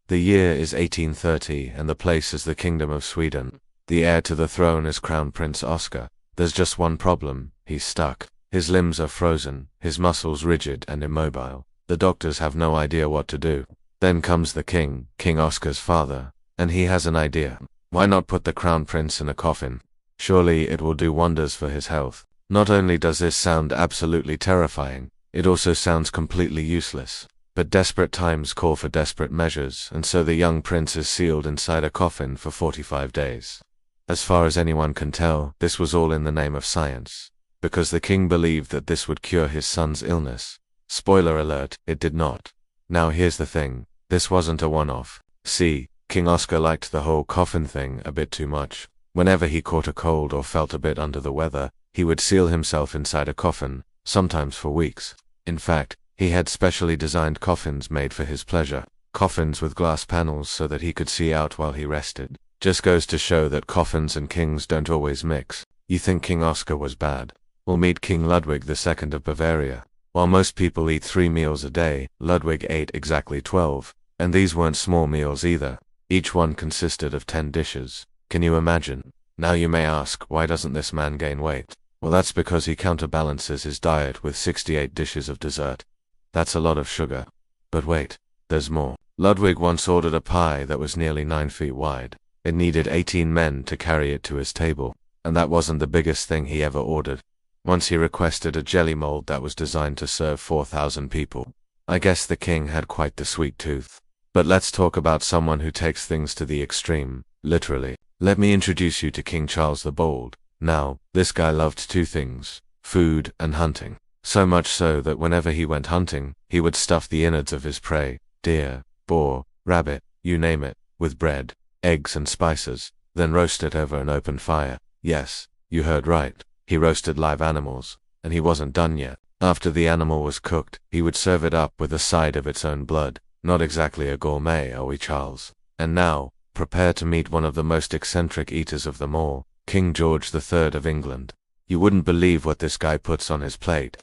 The year is 1830 and the place is the Kingdom of Sweden. The heir to the throne is Crown Prince Oscar. There's just one problem: he's stuck. His limbs are frozen, his muscles rigid and immobile. The doctors have no idea what to do. Then comes the king, King Oscar's father, and he has an idea. Why not put the Crown Prince in a coffin? Surely it will do wonders for his health. Not only does this sound absolutely terrifying, it also sounds completely useless. But desperate times call for desperate measures, and so the young prince is sealed inside a coffin for 45 days. As far as anyone can tell, this was all in the name of science, because the king believed that this would cure his son's illness. Spoiler alert, it did not. Now here's the thing, this wasn't a one-off. See, King Oscar liked the whole coffin thing a bit too much. Whenever he caught a cold or felt a bit under the weather, he would seal himself inside a coffin, sometimes for weeks. In fact, he had specially designed coffins made for his pleasure, coffins with glass panels so that he could see out while he rested. Just goes to show that coffins and kings don't always mix. You think King Oscar was bad? Well, meet King Ludwig II of Bavaria. While most people eat 3 meals a day, Ludwig ate exactly 12, and these weren't small meals either. Each one consisted of 10 dishes. Can you imagine? Now you may ask, why doesn't this man gain weight? Well, that's because he counterbalances his diet with 68 dishes of dessert. That's a lot of sugar. But wait, there's more. Ludwig once ordered a pie that was nearly 9 feet wide. It needed 18 men to carry it to his table, and that wasn't the biggest thing he ever ordered. Once he requested a jelly mold that was designed to serve 4,000 people. I guess the king had quite the sweet tooth. But let's talk about someone who takes things to the extreme, literally. Let me introduce you to King Charles the Bold. Now, this guy loved 2 things, food and hunting. So much so that whenever he went hunting, he would stuff the innards of his prey, deer, boar, rabbit, you name it, with bread, eggs and spices, then roast it over an open fire. Yes, you heard right, he roasted live animals, and he wasn't done yet. After the animal was cooked, he would serve it up with a side of its own blood. Not exactly a gourmet, are we, Charles? And now, prepare to meet one of the most eccentric eaters of them all, King George III of England. You wouldn't believe what this guy puts on his plate.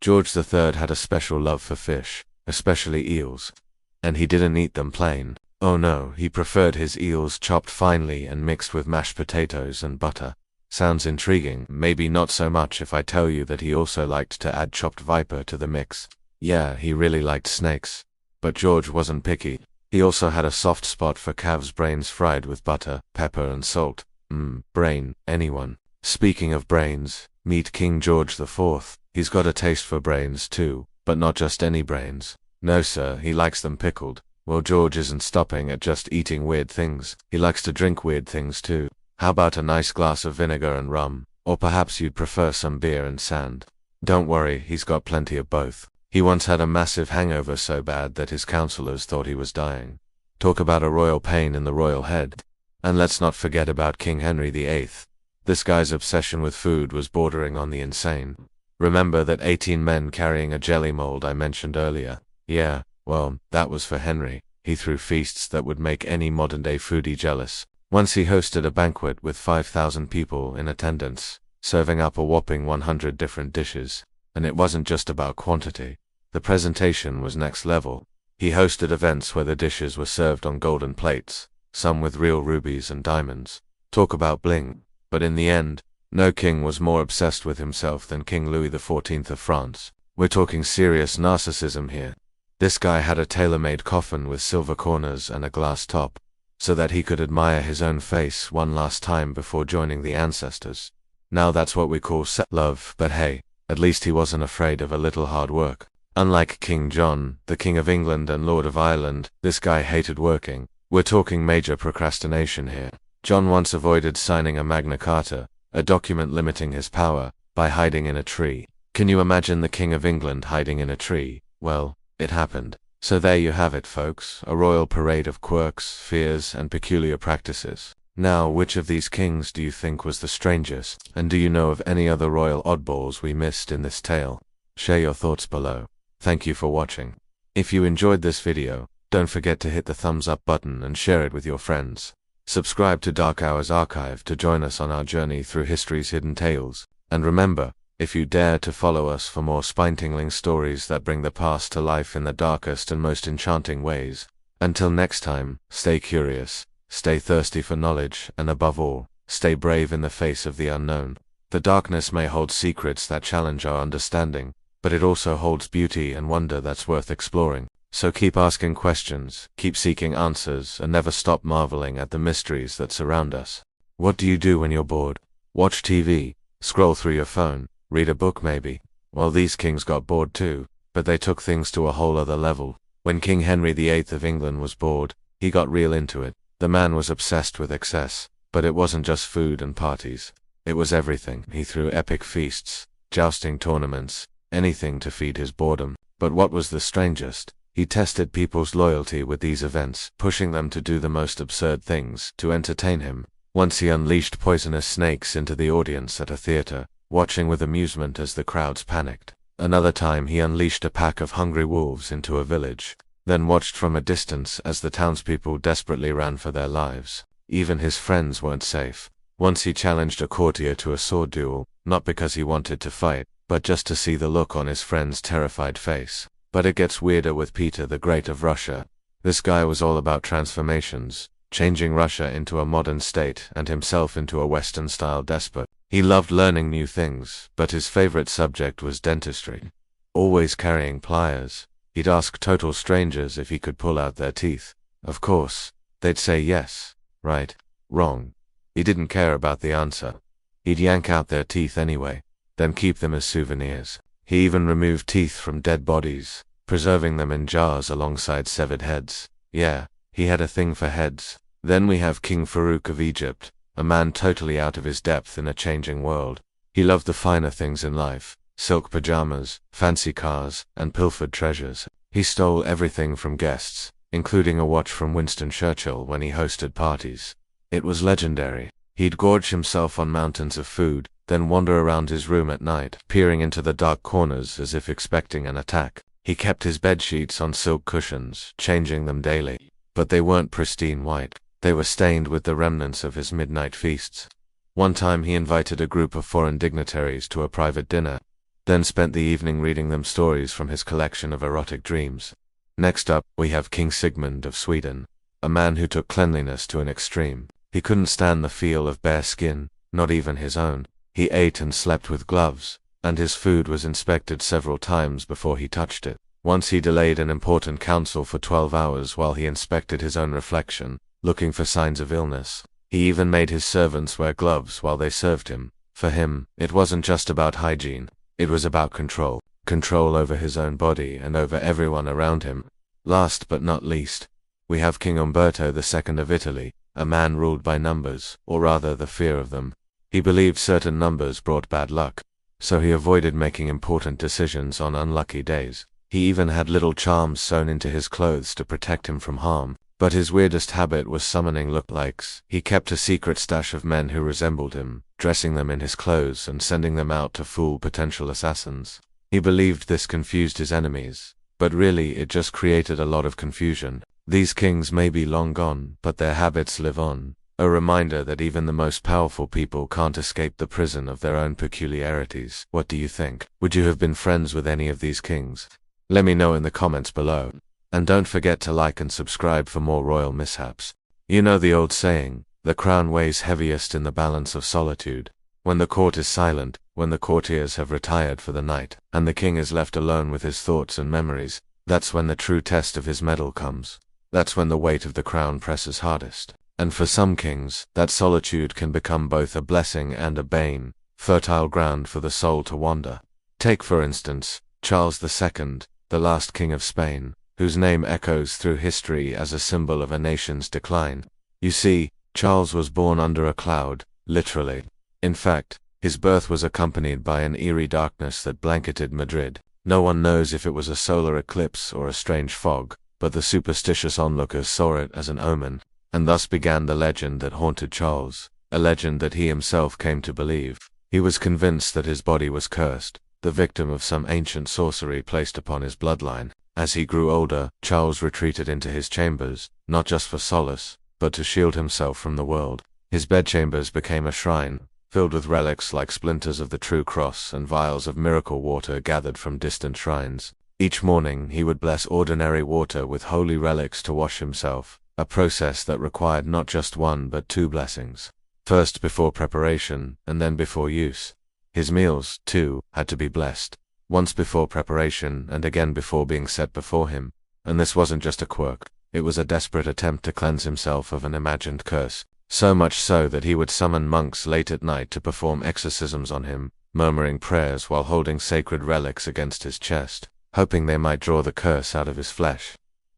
George III had a special love for fish, especially eels. And he didn't eat them plain. Oh no, he preferred his eels chopped finely and mixed with mashed potatoes and butter. Sounds intriguing, maybe not so much if I tell you that he also liked to add chopped viper to the mix. Yeah, he really liked snakes. But George wasn't picky. He also had a soft spot for calves' brains fried with butter, pepper and salt. Brain, anyone. Speaking of brains, meet King George IV. He's got a taste for brains too, but not just any brains. No sir, he likes them pickled. Well, George isn't stopping at just eating weird things. He likes to drink weird things too. How about a nice glass of vinegar and rum? Or perhaps you'd prefer some beer and sand? Don't worry, he's got plenty of both. He once had a massive hangover so bad that his counselors thought he was dying. Talk about a royal pain in the royal head. And let's not forget about King Henry VIII. This guy's obsession with food was bordering on the insane. Remember that 18 men carrying a jelly mold I mentioned earlier? Yeah, well, that was for Henry. He threw feasts that would make any modern-day foodie jealous. Once he hosted a banquet with 5,000 people in attendance, serving up a whopping 100 different dishes. And it wasn't just about quantity. The presentation was next level. He hosted events where the dishes were served on golden plates, some with real rubies and diamonds. Talk about bling. But in the end, no king was more obsessed with himself than King Louis XIV of France. We're talking serious narcissism here. This guy had a tailor-made coffin with silver corners and a glass top, so that he could admire his own face one last time before joining the ancestors. Now that's what we call self-love, but hey, at least he wasn't afraid of a little hard work. Unlike King John, the King of England and Lord of Ireland, this guy hated working. We're talking major procrastination here. John once avoided signing a Magna Carta, a document limiting his power, by hiding in a tree. Can you imagine the King of England hiding in a tree? Well, it happened. So there you have it, folks, a royal parade of quirks, fears, and peculiar practices. Now, which of these kings do you think was the strangest? And do you know of any other royal oddballs we missed in this tale? Share your thoughts below. Thank you for watching. If you enjoyed this video, don't forget to hit the thumbs up button and share it with your friends. Subscribe to Dark Hours Archive to join us on our journey through history's hidden tales. And remember, if you dare to follow us for more spine-tingling stories that bring the past to life in the darkest and most enchanting ways, Until next time, stay curious, stay thirsty for knowledge, and above all, stay brave in the face of the unknown. The darkness may hold secrets that challenge our understanding, but it also holds beauty and wonder that's worth exploring. So keep asking questions, keep seeking answers, and never stop marveling at the mysteries that surround us. What do you do when you're bored? Watch TV, scroll through your phone, read a book maybe. Well, these kings got bored too, but they took things to a whole other level. When King Henry VIII of England was bored, he got real into it. The man was obsessed with excess, but it wasn't just food and parties. It was everything. He threw epic feasts, jousting tournaments, anything to feed his boredom. But what was the strangest? He tested people's loyalty with these events, pushing them to do the most absurd things to entertain him. Once he unleashed poisonous snakes into the audience at a theater, watching with amusement as the crowds panicked. Another time he unleashed a pack of hungry wolves into a village, then watched from a distance as the townspeople desperately ran for their lives. Even his friends weren't safe. Once he challenged a courtier to a sword duel, not because he wanted to fight, but just to see the look on his friend's terrified face. But it gets weirder with Peter the Great of Russia. This guy was all about transformations, changing Russia into a modern state and himself into a Western-style despot. He loved learning new things, but his favorite subject was dentistry. Always carrying pliers, he'd ask total strangers if he could pull out their teeth. Of course, they'd say yes, right, wrong. He didn't care about the answer. He'd yank out their teeth anyway, then keep them as souvenirs. He even removed teeth from dead bodies, preserving them in jars alongside severed heads. Yeah, he had a thing for heads. Then we have King Farouk of Egypt, a man totally out of his depth in a changing world. He loved the finer things in life, silk pajamas, fancy cars, and pilfered treasures. He stole everything from guests, including a watch from Winston Churchill when he hosted parties. It was legendary. He'd gorge himself on mountains of food, then wander around his room at night, peering into the dark corners as if expecting an attack. He kept his bed sheets on silk cushions, changing them daily. But they weren't pristine white. They were stained with the remnants of his midnight feasts. One time he invited a group of foreign dignitaries to a private dinner, then spent the evening reading them stories from his collection of erotic dreams. Next up, we have King Sigmund of Sweden, a man who took cleanliness to an extreme. He couldn't stand the feel of bare skin, not even his own. He ate and slept with gloves, and his food was inspected several times before he touched it. Once he delayed an important council for 12 hours while he inspected his own reflection, looking for signs of illness. He even made his servants wear gloves while they served him. For him, it wasn't just about hygiene, it was about control. Control over his own body and over everyone around him. Last but not least, we have King Umberto II of Italy, a man ruled by numbers, or rather the fear of them. He believed certain numbers brought bad luck, so he avoided making important decisions on unlucky days. He even had little charms sewn into his clothes to protect him from harm. But his weirdest habit was summoning lookalikes. He kept a secret stash of men who resembled him, dressing them in his clothes and sending them out to fool potential assassins. He believed this confused his enemies, but really it just created a lot of confusion. These kings may be long gone, but their habits live on. A reminder that even the most powerful people can't escape the prison of their own peculiarities. What do you think? Would you have been friends with any of these kings? Let me know in the comments below. And don't forget to like and subscribe for more royal mishaps. You know the old saying, the crown weighs heaviest in the balance of solitude. When the court is silent, when the courtiers have retired for the night, and the king is left alone with his thoughts and memories, that's when the true test of his mettle comes. That's when the weight of the crown presses hardest. And for some kings, that solitude can become both a blessing and a bane, fertile ground for the soul to wander. Take for instance, Charles II, the last king of Spain, whose name echoes through history as a symbol of a nation's decline. You see, Charles was born under a cloud, literally. In fact, his birth was accompanied by an eerie darkness that blanketed Madrid. No one knows if it was a solar eclipse or a strange fog, but the superstitious onlookers saw it as an omen. And thus began the legend that haunted Charles, a legend that he himself came to believe. He was convinced that his body was cursed, the victim of some ancient sorcery placed upon his bloodline. As he grew older, Charles retreated into his chambers, not just for solace, but to shield himself from the world. His bedchambers became a shrine, filled with relics like splinters of the true cross and vials of miracle water gathered from distant shrines. Each morning he would bless ordinary water with holy relics to wash himself, a process that required not just one but two blessings. First before preparation, and then before use. His meals, too, had to be blessed. Once before preparation, and again before being set before him. And this wasn't just a quirk, it was a desperate attempt to cleanse himself of an imagined curse. So much so that he would summon monks late at night to perform exorcisms on him, murmuring prayers while holding sacred relics against his chest, hoping they might draw the curse out of his flesh.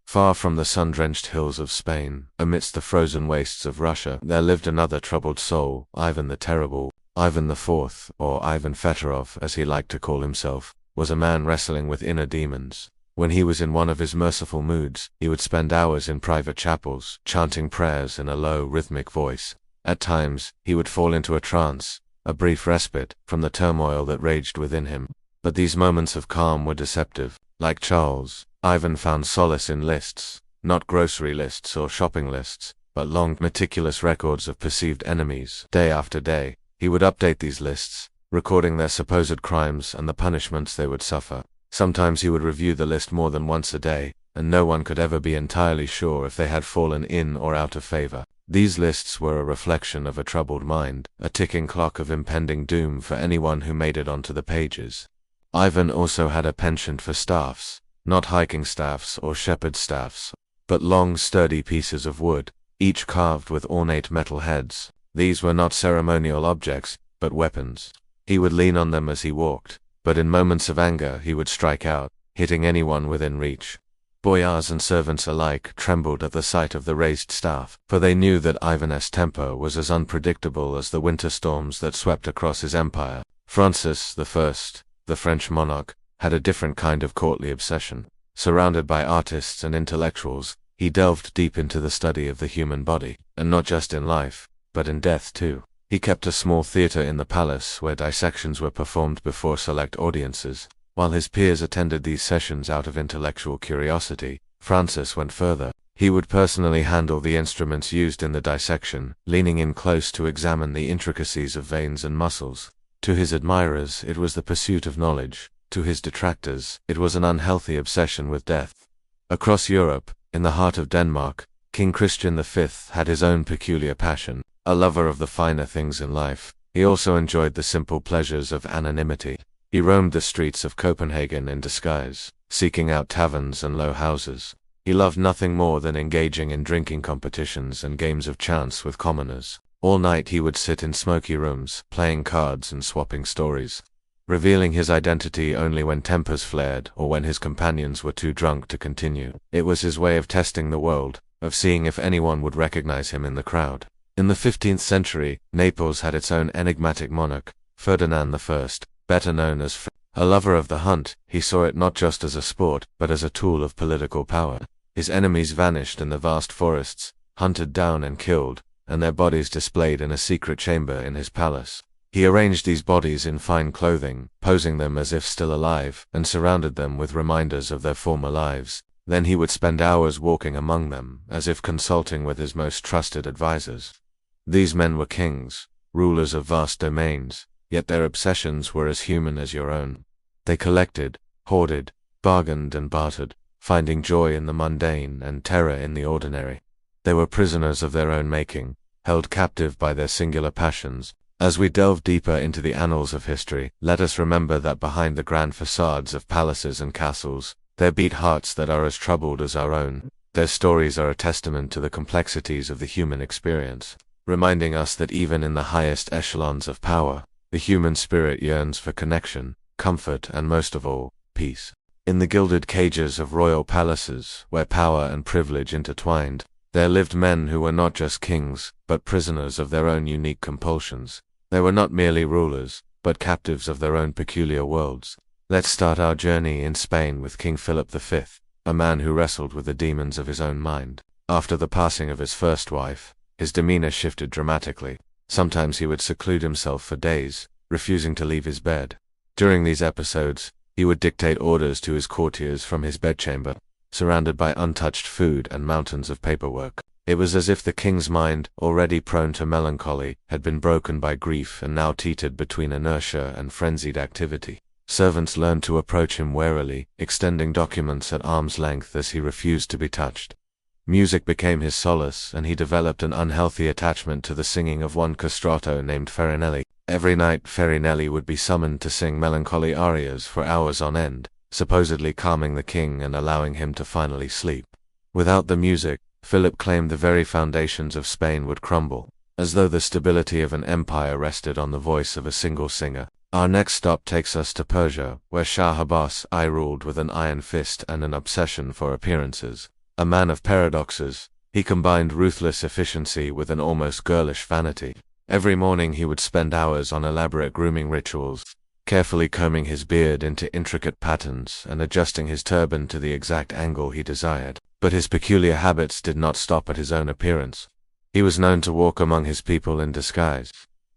Far from the sun-drenched hills of Spain, amidst the frozen wastes of Russia, there lived another troubled soul, Ivan the Terrible. Ivan IV, or Ivan Fedorov as he liked to call himself, was a man wrestling with inner demons. When he was in one of his merciful moods, he would spend hours in private chapels, chanting prayers in a low, rhythmic voice. At times, he would fall into a trance, a brief respite from the turmoil that raged within him. But these moments of calm were deceptive. Like Charles, Ivan found solace in lists, not grocery lists or shopping lists, but long, meticulous records of perceived enemies. Day after day, he would update these lists, recording their supposed crimes and the punishments they would suffer. Sometimes he would review the list more than once a day, and no one could ever be entirely sure if they had fallen in or out of favor. These lists were a reflection of a troubled mind, a ticking clock of impending doom for anyone who made it onto the pages. Ivan also had a penchant for staffs, not hiking staffs or shepherd's staffs, but long, sturdy pieces of wood, each carved with ornate metal heads. These were not ceremonial objects, but weapons. He would lean on them as he walked, but in moments of anger he would strike out, hitting anyone within reach. Boyars and servants alike trembled at the sight of the raised staff, for they knew that Ivan's temper was as unpredictable as the winter storms that swept across his empire. Francis I, the French monarch, had a different kind of courtly obsession. Surrounded by artists and intellectuals, he delved deep into the study of the human body, and not just in life, but in death too. He kept a small theater in the palace where dissections were performed before select audiences. While his peers attended these sessions out of intellectual curiosity, Francis went further. He would personally handle the instruments used in the dissection, leaning in close to examine the intricacies of veins and muscles. To his admirers, it was the pursuit of knowledge. To his detractors, it was an unhealthy obsession with death. Across Europe, in the heart of Denmark, King Christian V had his own peculiar passion. A lover of the finer things in life, he also enjoyed the simple pleasures of anonymity. He roamed the streets of Copenhagen in disguise, seeking out taverns and low houses. He loved nothing more than engaging in drinking competitions and games of chance with commoners. All night he would sit in smoky rooms, playing cards and swapping stories, revealing his identity only when tempers flared or when his companions were too drunk to continue. It was his way of testing the world, of seeing if anyone would recognize him in the crowd. In the 15th century, Naples had its own enigmatic monarch, Ferdinand I, better known as a lover of the hunt. He saw it not just as a sport, but as a tool of political power. His enemies vanished in the vast forests, hunted down and killed, and their bodies displayed in a secret chamber in his palace. He arranged these bodies in fine clothing, posing them as if still alive, and surrounded them with reminders of their former lives. Then he would spend hours walking among them, as if consulting with his most trusted advisors. These men were kings, rulers of vast domains, yet their obsessions were as human as your own. They collected, hoarded, bargained and bartered, finding joy in the mundane and terror in the ordinary. They were prisoners of their own making, held captive by their singular passions. As we delve deeper into the annals of history, let us remember that behind the grand facades of palaces and castles, there beat hearts that are as troubled as our own. Their stories are a testament to the complexities of the human experience, reminding us that even in the highest echelons of power, the human spirit yearns for connection, comfort, and most of all, peace. In the gilded cages of royal palaces, where power and privilege intertwined, there lived men who were not just kings, but prisoners of their own unique compulsions. They were not merely rulers, but captives of their own peculiar worlds. Let's start our journey in Spain with King Philip V, a man who wrestled with the demons of his own mind. After the passing of his first wife, his demeanor shifted dramatically. Sometimes he would seclude himself for days, refusing to leave his bed. During these episodes, he would dictate orders to his courtiers from his bedchamber, surrounded by untouched food and mountains of paperwork. It was as if the king's mind, already prone to melancholy, had been broken by grief and now teetered between inertia and frenzied activity. Servants learned to approach him warily, extending documents at arm's length as he refused to be touched. Music became his solace, and he developed an unhealthy attachment to the singing of one castrato named Farinelli. Every night Farinelli would be summoned to sing melancholy arias for hours on end, supposedly calming the king and allowing him to finally sleep. Without the music, Philip claimed the very foundations of Spain would crumble, as though the stability of an empire rested on the voice of a single singer. Our next stop takes us to Persia, where Shah Abbas I ruled with an iron fist and an obsession for appearances. A man of paradoxes, he combined ruthless efficiency with an almost girlish vanity. Every morning he would spend hours on elaborate grooming rituals, carefully combing his beard into intricate patterns and adjusting his turban to the exact angle he desired. But his peculiar habits did not stop at his own appearance. He was known to walk among his people in disguise,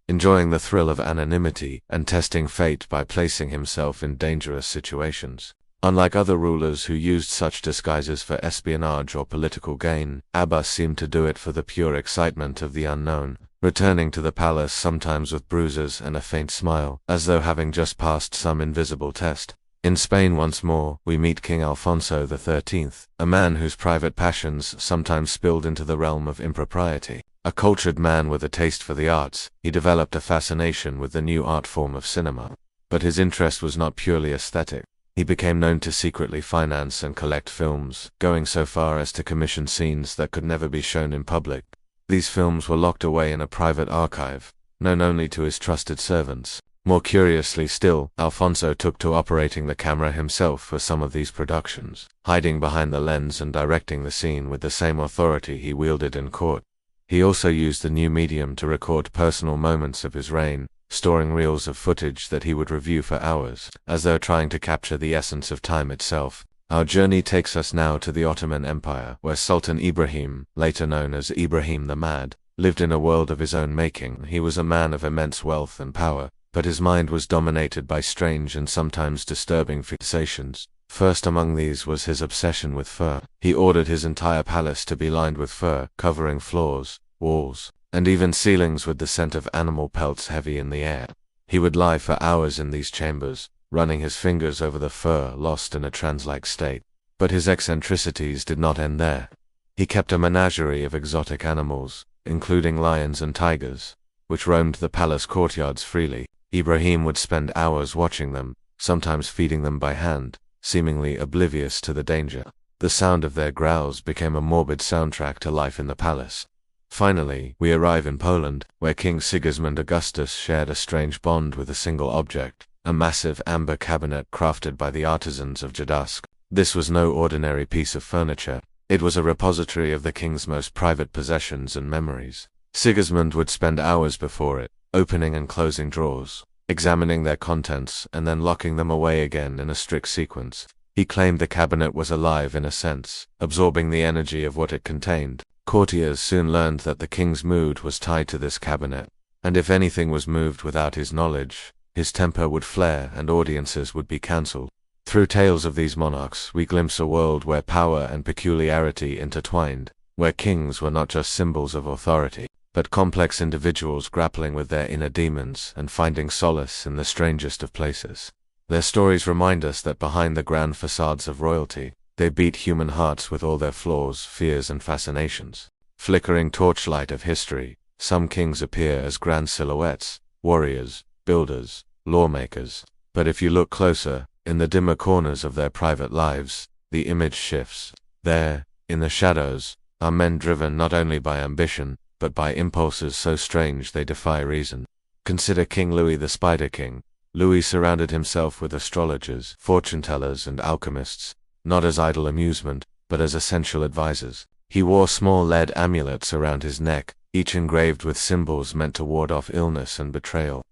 enjoying the thrill of anonymity and testing fate by placing himself in dangerous situations. Unlike other rulers who used such disguises for espionage or political gain, Abbas seemed to do it for the pure excitement of the unknown, returning to the palace sometimes with bruises and a faint smile, as though having just passed some invisible test. In Spain once more, we meet King Alfonso XIII, a man whose private passions sometimes spilled into the realm of impropriety. A cultured man with a taste for the arts, he developed a fascination with the new art form of cinema. But his interest was not purely aesthetic. He became known to secretly finance and collect films, going so far as to commission scenes that could never be shown in public. These films were locked away in a private archive, known only to his trusted servants. More curiously still, Alfonso took to operating the camera himself for some of these productions, hiding behind the lens and directing the scene with the same authority he wielded in court. He also used the new medium to record personal moments of his reign, storing reels of footage that he would review for hours, as though trying to capture the essence of time itself. Our journey takes us now to the Ottoman Empire, where Sultan Ibrahim, later known as Ibrahim the Mad, lived in a world of his own making. He was a man of immense wealth and power, but his mind was dominated by strange and sometimes disturbing fixations. First among these was his obsession with fur. He ordered his entire palace to be lined with fur, covering floors, walls, and even ceilings with the scent of animal pelts heavy in the air. He would lie for hours in these chambers, running his fingers over the fur, lost in a trance-like state. But his eccentricities did not end there. He kept a menagerie of exotic animals, including lions and tigers, which roamed the palace courtyards freely. Ibrahim would spend hours watching them, sometimes feeding them by hand, seemingly oblivious to the danger. The sound of their growls became a morbid soundtrack to life in the palace. Finally, we arrive in Poland, where King Sigismund Augustus shared a strange bond with a single object, a massive amber cabinet crafted by the artisans of Gdańsk. This was no ordinary piece of furniture. It was a repository of the king's most private possessions and memories. Sigismund would spend hours before it, opening and closing drawers, examining their contents, and then locking them away again in a strict sequence. He claimed the cabinet was alive in a sense, absorbing the energy of what it contained. Courtiers soon learned that the king's mood was tied to this cabinet, and if anything was moved without his knowledge, his temper would flare and audiences would be cancelled. Through tales of these monarchs, we glimpse a world where power and peculiarity intertwined, where kings were not just symbols of authority, but complex individuals grappling with their inner demons and finding solace in the strangest of places. Their stories remind us that behind the grand facades of royalty, they beat human hearts with all their flaws, fears, and fascinations. Flickering torchlight of history, some kings appear as grand silhouettes, warriors, builders, lawmakers. But if you look closer, in the dimmer corners of their private lives, the image shifts. There, in the shadows, are men driven not only by ambition, but by impulses so strange they defy reason. Consider King Louis the Spider King. Louis surrounded himself with astrologers, fortune-tellers, and alchemists, not as idle amusement, but as essential advisors. He wore small lead amulets around his neck, each engraved with symbols meant to ward off illness and betrayal.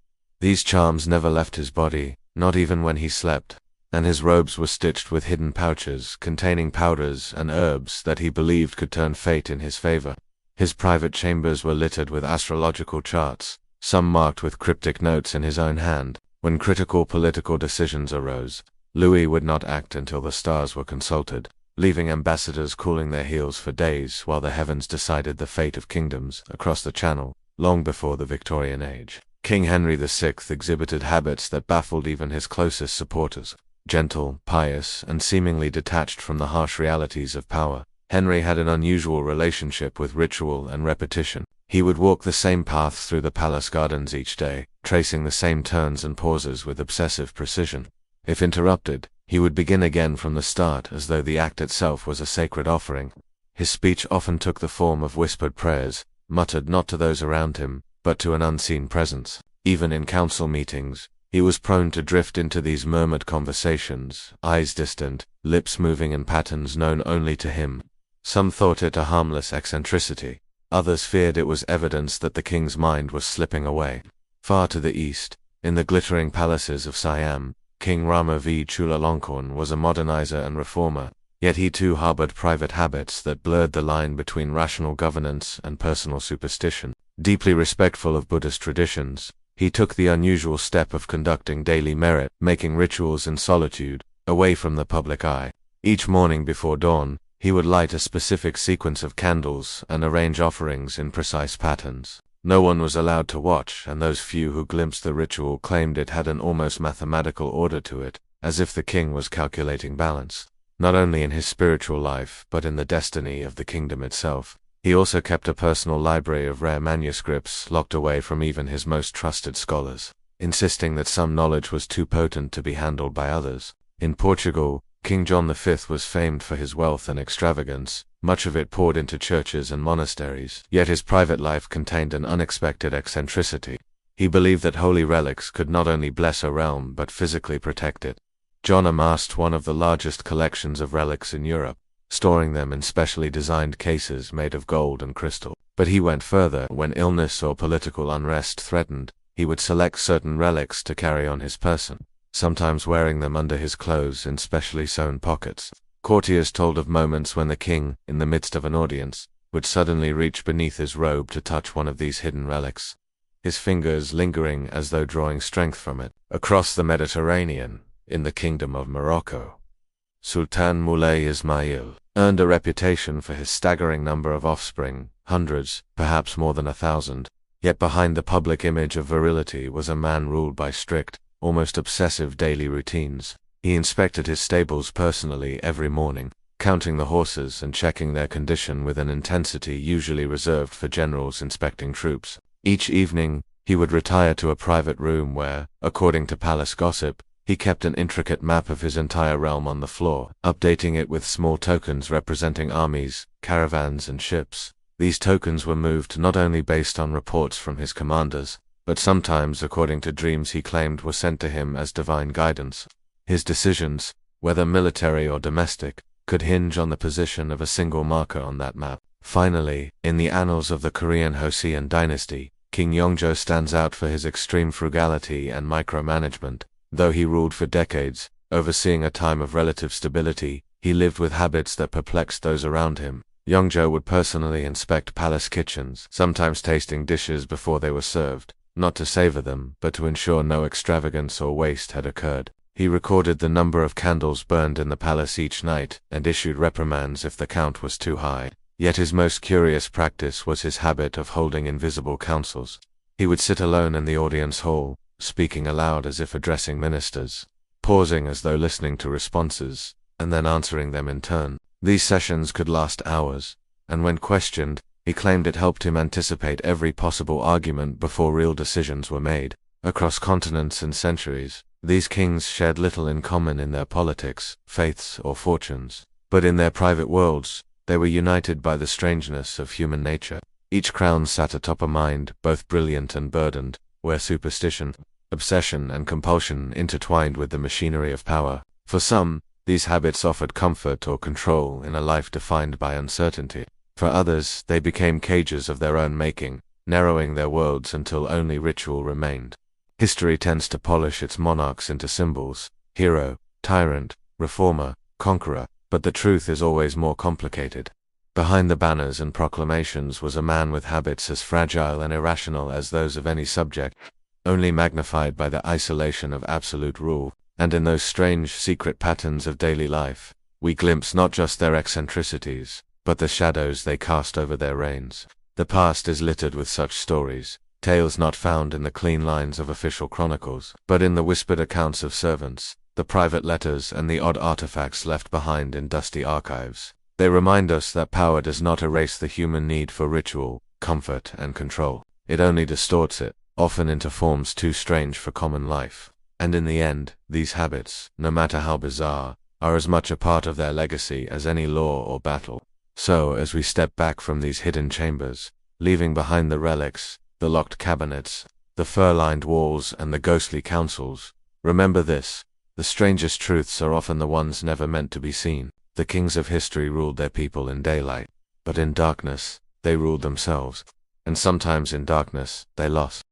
These charms never left his body, not even when he slept, and his robes were stitched with hidden pouches containing powders and herbs that he believed could turn fate in his favor. His private chambers were littered with astrological charts, some marked with cryptic notes in his own hand. When critical political decisions arose, Louis would not act until the stars were consulted, leaving ambassadors cooling their heels for days while the heavens decided the fate of kingdoms across the Channel, long before the Victorian Age. King Henry VI exhibited habits that baffled even his closest supporters. Gentle, pious, and seemingly detached from the harsh realities of power, Henry had an unusual relationship with ritual and repetition. He would walk the same paths through the palace gardens each day, tracing the same turns and pauses with obsessive precision. If interrupted, he would begin again from the start as though the act itself was a sacred offering. His speech often took the form of whispered prayers, muttered not to those around him, but to an unseen presence. Even in council meetings, he was prone to drift into these murmured conversations, eyes distant, lips moving in patterns known only to him. Some thought it a harmless eccentricity. Others feared it was evidence that the king's mind was slipping away. Far to the east, in the glittering palaces of Siam, King Rama V. Chulalongkorn was a modernizer and reformer, yet he too harbored private habits that blurred the line between rational governance and personal superstition. Deeply respectful of Buddhist traditions, he took the unusual step of conducting daily merit-making rituals in solitude, away from the public eye. Each morning before dawn, he would light a specific sequence of candles and arrange offerings in precise patterns. No one was allowed to watch, and those few who glimpsed the ritual claimed it had an almost mathematical order to it, as if the king was calculating balance. Not only in his spiritual life, but in the destiny of the kingdom itself. He also kept a personal library of rare manuscripts locked away from even his most trusted scholars, insisting that some knowledge was too potent to be handled by others. In Portugal, King John V was famed for his wealth and extravagance, much of it poured into churches and monasteries, yet his private life contained an unexpected eccentricity. He believed that holy relics could not only bless a realm but physically protect it. John amassed one of the largest collections of relics in Europe, storing them in specially designed cases made of gold and crystal. But he went further. When illness or political unrest threatened, he would select certain relics to carry on his person, sometimes wearing them under his clothes in specially sewn pockets. Courtiers told of moments when the king, in the midst of an audience, would suddenly reach beneath his robe to touch one of these hidden relics, his fingers lingering as though drawing strength from it. Across the Mediterranean, in the Kingdom of Morocco, Sultan Moulay Ismail earned a reputation for his staggering number of offspring, hundreds, perhaps more than 1,000. Yet behind the public image of virility was a man ruled by strict, almost obsessive daily routines. He inspected his stables personally every morning, counting the horses and checking their condition with an intensity usually reserved for generals inspecting troops. Each evening, he would retire to a private room where, according to palace gossip, he kept an intricate map of his entire realm on the floor, updating it with small tokens representing armies, caravans, and ships. These tokens were moved not only based on reports from his commanders, but sometimes according to dreams he claimed were sent to him as divine guidance. His decisions, whether military or domestic, could hinge on the position of a single marker on that map. Finally, in the annals of the Korean Joseon dynasty, King Yongjo stands out for his extreme frugality and micromanagement. Though he ruled for decades, overseeing a time of relative stability, he lived with habits that perplexed those around him. Yongjo would personally inspect palace kitchens, sometimes tasting dishes before they were served, not to savor them, but to ensure no extravagance or waste had occurred. He recorded the number of candles burned in the palace each night, and issued reprimands if the count was too high. Yet his most curious practice was his habit of holding invisible councils. He would sit alone in the audience hall, speaking aloud as if addressing ministers, pausing as though listening to responses, and then answering them in turn. These sessions could last hours, and when questioned, he claimed it helped him anticipate every possible argument before real decisions were made. Across continents and centuries, these kings shared little in common in their politics, faiths, or fortunes, but in their private worlds, they were united by the strangeness of human nature. Each crown sat atop a mind, both brilliant and burdened, where superstition, obsession, and compulsion intertwined with the machinery of power. For some, these habits offered comfort or control in a life defined by uncertainty. For others, they became cages of their own making, narrowing their worlds until only ritual remained. History tends to polish its monarchs into symbols: hero, tyrant, reformer, conqueror, but the truth is always more complicated. Behind the banners and proclamations was a man with habits as fragile and irrational as those of any subject, only magnified by the isolation of absolute rule. And in those strange, secret patterns of daily life, we glimpse not just their eccentricities, but the shadows they cast over their reigns. The past is littered with such stories, tales not found in the clean lines of official chronicles, but in the whispered accounts of servants, the private letters, and the odd artifacts left behind in dusty archives. They remind us that power does not erase the human need for ritual, comfort, and control. It only distorts it, often into forms too strange for common life. And in the end, these habits, no matter how bizarre, are as much a part of their legacy as any law or battle. So, as we step back from these hidden chambers, leaving behind the relics, the locked cabinets, the fur-lined walls, and the ghostly councils, remember this: the strangest truths are often the ones never meant to be seen. The kings of history ruled their people in daylight, but in darkness, they ruled themselves, and sometimes in darkness, they lost.